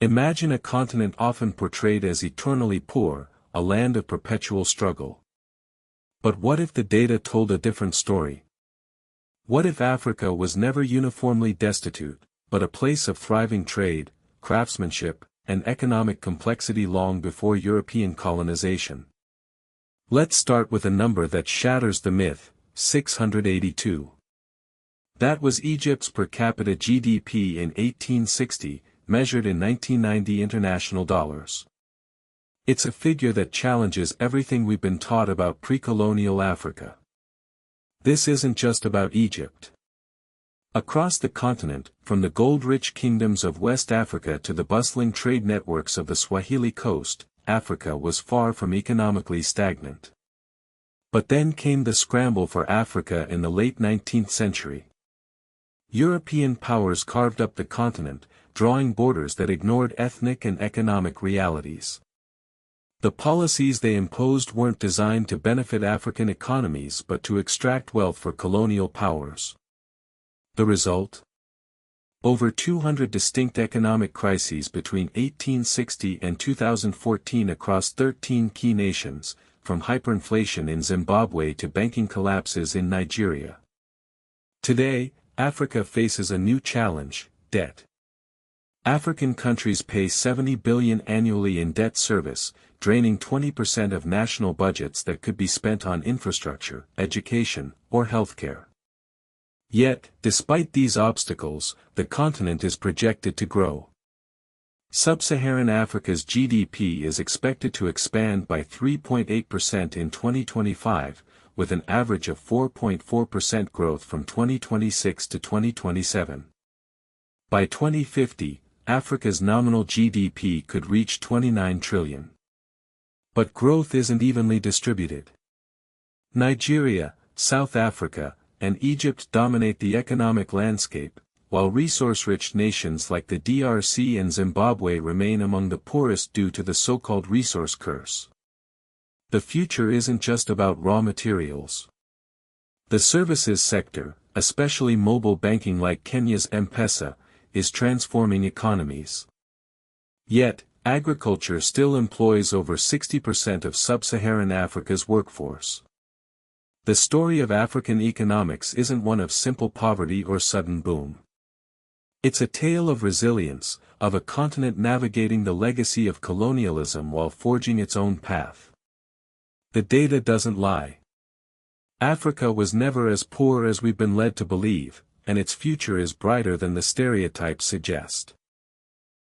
Imagine a continent often portrayed as eternally poor, a land of perpetual struggle. But what if the data told a different story? What if Africa was never uniformly destitute, but a place of thriving trade, craftsmanship, and economic complexity long before European colonization? Let's start with a number that shatters the myth: 682. That was Egypt's per capita GDP in 1860, measured in 1990 international dollars. It's a figure that challenges everything we've been taught about pre-colonial Africa. This isn't just about Egypt. Across the continent, from the gold-rich kingdoms of West Africa to the bustling trade networks of the Swahili coast, Africa was far from economically stagnant. But then came the scramble for Africa in the late 19th century. European powers carved up the continent, drawing borders that ignored ethnic and economic realities. The policies they imposed weren't designed to benefit African economies but to extract wealth for colonial powers. The result? Over 200 distinct economic crises between 1860 and 2014 across 13 key nations, from hyperinflation in Zimbabwe to banking collapses in Nigeria. Today, Africa faces a new challenge: debt. African countries pay $70 billion annually in debt service, draining 20% of national budgets that could be spent on infrastructure, education, or healthcare. Yet, despite these obstacles, the continent is projected to grow. Sub-Saharan Africa's GDP is expected to expand by 3.8% in 2025, with an average of 4.4% growth from 2026 to 2027. By 2050, Africa's nominal GDP could reach $29 trillion. But growth isn't evenly distributed. Nigeria, South Africa, and Egypt dominate the economic landscape, while resource-rich nations like the DRC and Zimbabwe remain among the poorest due to the so-called resource curse. The future isn't just about raw materials. The services sector, especially mobile banking like Kenya's M-Pesa, is transforming economies. Yet, agriculture still employs over 60% of sub-Saharan Africa's workforce. The story of African economics isn't one of simple poverty or sudden boom. It's a tale of resilience, of a continent navigating the legacy of colonialism while forging its own path. The data doesn't lie. Africa was never as poor as we've been led to believe, and its future is brighter than the stereotypes suggest.